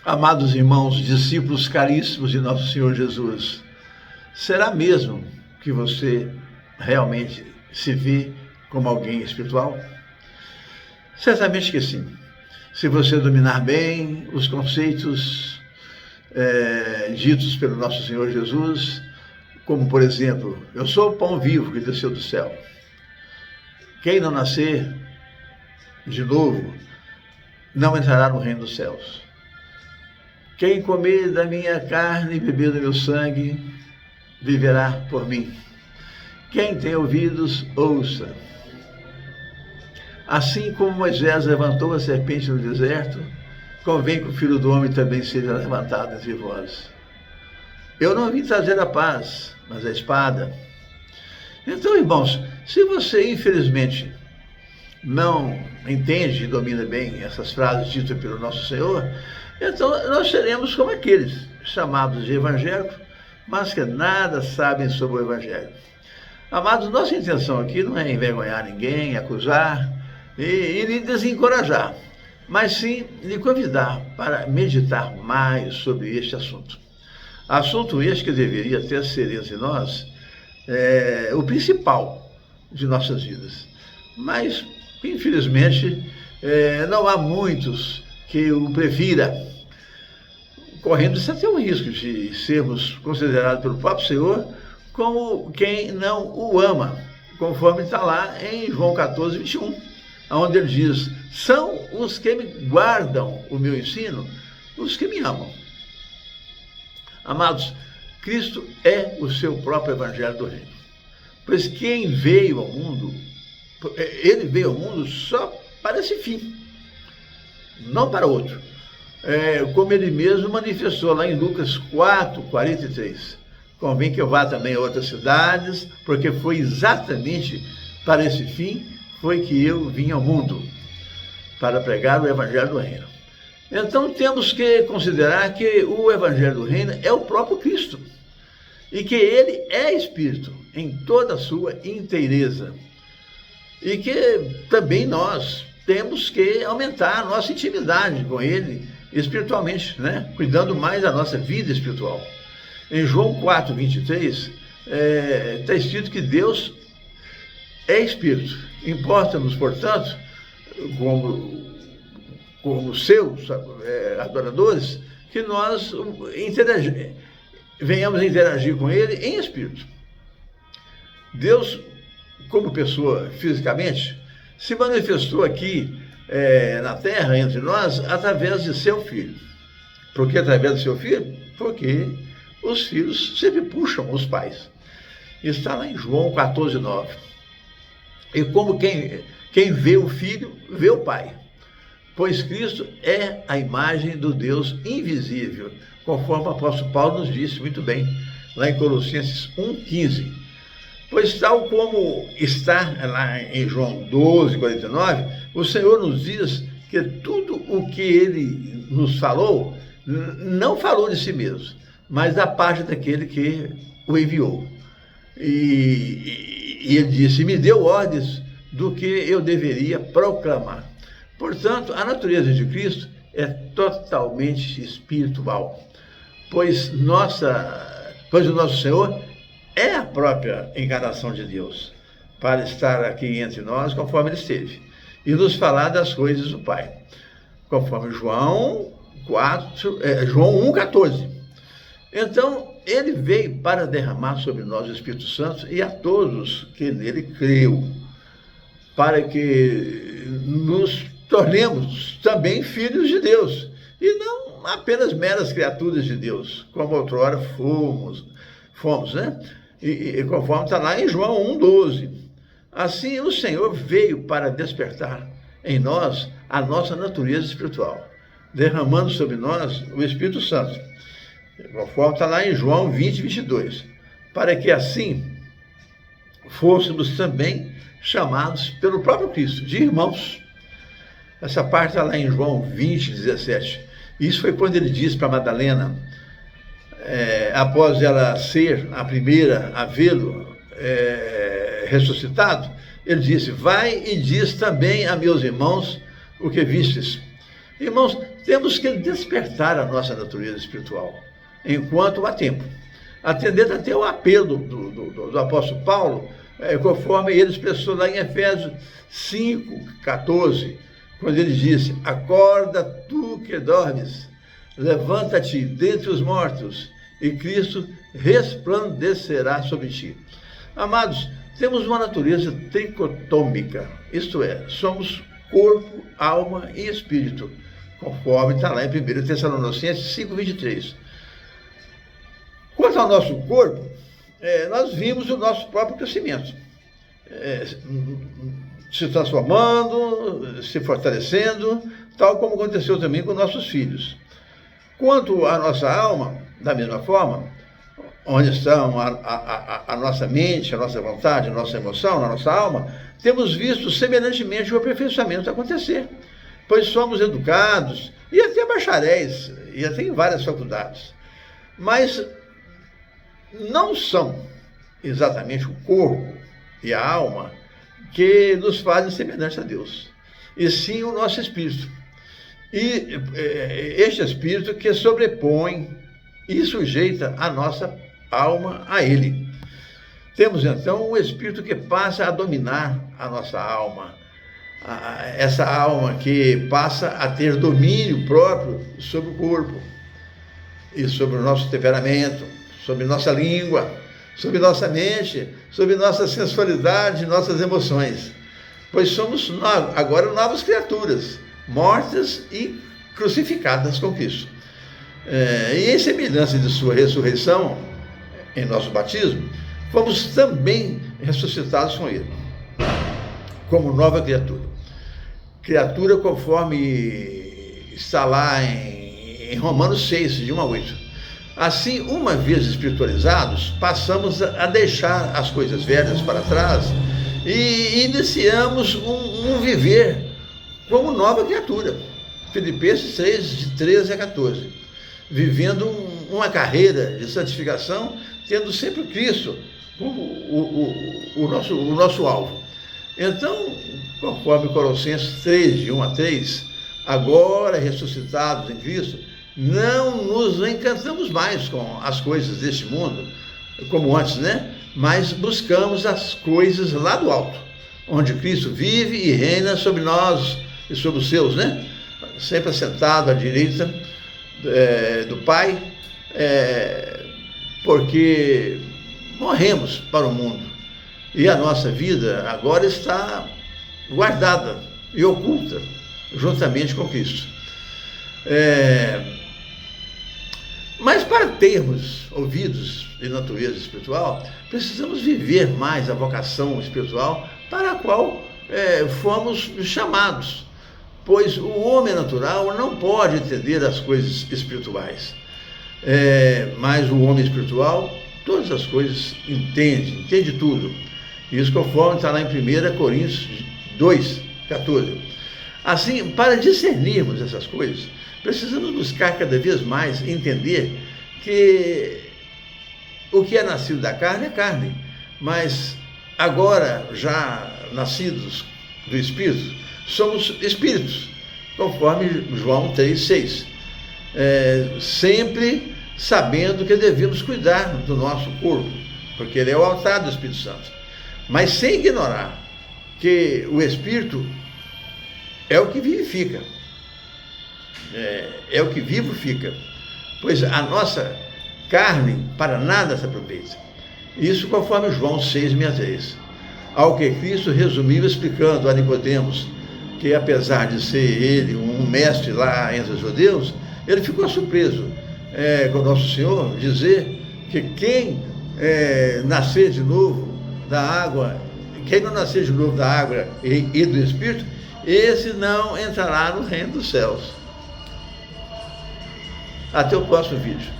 Amados irmãos, discípulos caríssimos de nosso Senhor Jesus, será mesmo que você realmente se vê como alguém espiritual? Certamente que sim. Se você dominar bem os conceitos ditos pelo nosso Senhor Jesus, como por exemplo, eu sou o pão vivo que desceu do céu. Quem não nascer de novo não entrará no reino dos céus. Quem comer da minha carne e beber do meu sangue, viverá por mim. Quem tem ouvidos, ouça. Assim como Moisés levantou a serpente no deserto, convém que o Filho do Homem também seja levantado entre vós. Eu não vim trazer a paz, mas a espada. Então, irmãos, se você, infelizmente, não entende e domina bem essas frases ditas pelo nosso Senhor, então nós seremos como aqueles chamados de evangélicos, mas que nada sabem sobre o Evangelho. Amados, nossa intenção aqui não é envergonhar ninguém, acusar e lhe desencorajar, mas sim lhe convidar para meditar mais sobre este assunto. Assunto este que deveria ter ser entre nós o principal de nossas vidas. Mas, infelizmente, não há muitos que o prefira, correndo-se até o risco de sermos considerados pelo próprio Senhor como quem não o ama, conforme está lá em João 14, 21, onde ele diz: são os que me guardam o meu ensino, os que me amam. Amados, Cristo é o seu próprio Evangelho do Reino. Pois quem veio ao mundo, ele veio ao mundo só para esse fim, não para outro. Como ele mesmo manifestou lá em Lucas 4, 43. Convém que eu vá também a outras cidades, porque foi exatamente para esse fim foi que eu vim ao mundo, para pregar o Evangelho do Reino. Então temos que considerar que o Evangelho do Reino é o próprio Cristo, e que ele é Espírito em toda a sua inteireza, e que também nós temos que aumentar a nossa intimidade com ele espiritualmente, né? Cuidando mais da nossa vida espiritual. Em João 4, 23, está escrito que Deus é Espírito. Importa-nos, portanto, como seus adoradores, que nós venhamos a interagir com ele em Espírito. Deus, como pessoa fisicamente, se manifestou aqui na terra, entre nós, através de seu filho. Por que através de seu filho? Porque os filhos sempre puxam os pais. Está lá em João 14, 9. E como quem vê o filho, vê o pai. Pois Cristo é a imagem do Deus invisível, conforme o apóstolo Paulo nos disse muito bem, lá em Colossenses 1,15. Pois tal como está lá em João 12, 49, o Senhor nos diz que tudo o que ele nos falou, não falou de si mesmo, mas da parte daquele que o enviou. E ele disse: me deu ordens do que eu deveria proclamar. Portanto, a natureza de Cristo é totalmente espiritual, pois o nosso Senhor é a própria encarnação de Deus, para estar aqui entre nós, conforme ele esteve, e nos falar das coisas do Pai, conforme João 1,14. Então, ele veio para derramar sobre nós o Espírito Santo e a todos que nele creu, para que nos tornemos também filhos de Deus, e não apenas meras criaturas de Deus, como outrora fomos, né? E conforme está lá em João 1,12. Assim, o Senhor veio para despertar em nós a nossa natureza espiritual, derramando sobre nós o Espírito Santo, conforme está lá em João 20, 22, para que assim fôssemos também chamados pelo próprio Cristo de irmãos. Essa parte está lá em João 20, 17. Isso foi quando ele disse para Madalena, após ela ser a primeira a vê-lo ressuscitado, ele disse: vai e diz também a meus irmãos o que vistes. Irmãos, temos que despertar a nossa natureza espiritual, enquanto há tempo. Atendendo até o apelo do apóstolo Paulo, conforme ele expressou lá em Efésios 5:14, quando ele disse: acorda tu que dormes, levanta-te dentre os mortos, e Cristo resplandecerá sobre ti. Amados, temos uma natureza tricotômica, isto é, somos corpo, alma e espírito, conforme está lá em 1 Tessalonicenses 5:23. Quanto ao nosso corpo, nós vimos o nosso próprio crescimento, se transformando, se fortalecendo, tal como aconteceu também com nossos filhos. Quanto à nossa alma, da mesma forma, onde estão a nossa mente, a nossa vontade, a nossa emoção, a nossa alma, temos visto semelhantemente o aperfeiçoamento acontecer, pois somos educados, e até bacharéis, e até em várias faculdades. Mas não são exatamente o corpo e a alma que nos fazem semelhantes a Deus, e sim o nosso espírito. E este espírito que sobrepõe e sujeita a nossa alma a ele. Temos então o espírito que passa a dominar a nossa alma, essa alma que passa a ter domínio próprio sobre o corpo e sobre o nosso temperamento, sobre nossa língua, sobre nossa mente, sobre nossa sensualidade, nossas emoções. Pois somos agora novas criaturas, mortas e crucificadas com Cristo. E em semelhança de sua ressurreição, em nosso batismo, fomos também ressuscitados com Ele, como nova criatura. Criatura conforme está lá em Romanos 6, de 1-8. Assim, uma vez espiritualizados, passamos a deixar as coisas velhas para trás e iniciamos um viver como nova criatura. Filipenses 3, de 13-14. Vivendo uma carreira de santificação, tendo sempre Cristo como o nosso alvo. Então, conforme Colossenses 3, de 1-3, agora ressuscitados em Cristo, não nos encantamos mais com as coisas deste mundo, como antes, né? Mas buscamos as coisas lá do alto, onde Cristo vive e reina sobre nós e sobre os seus, né? Sempre assentado à direita do Pai, porque morremos para o mundo e a nossa vida agora está guardada e oculta juntamente com Cristo. Mas para termos ouvidos de natureza espiritual, precisamos viver mais a vocação espiritual para a qual fomos chamados, pois o homem natural não pode entender as coisas espirituais, mas o homem espiritual, todas as coisas entende tudo. Isso conforme está lá em 1 Coríntios 2:14. Assim, para discernirmos essas coisas, precisamos buscar cada vez mais entender que o que é nascido da carne é carne, mas agora, já nascidos do Espírito, somos espíritos, conforme João 3:6. Sempre sabendo que devemos cuidar do nosso corpo, porque ele é o altar do Espírito Santo, mas sem ignorar que o Espírito é o que vivifica, é o que vivifica, pois a nossa carne para nada se aproveita. Isso conforme João 6:63. Ao que Cristo resumiu explicando a Nicodemos que, apesar de ser ele um mestre lá entre os judeus, ele ficou surpreso com o nosso Senhor dizer que quem nascer de novo da água, quem não nascer de novo da água e do Espírito, esse não entrará no reino dos céus. Até o próximo vídeo.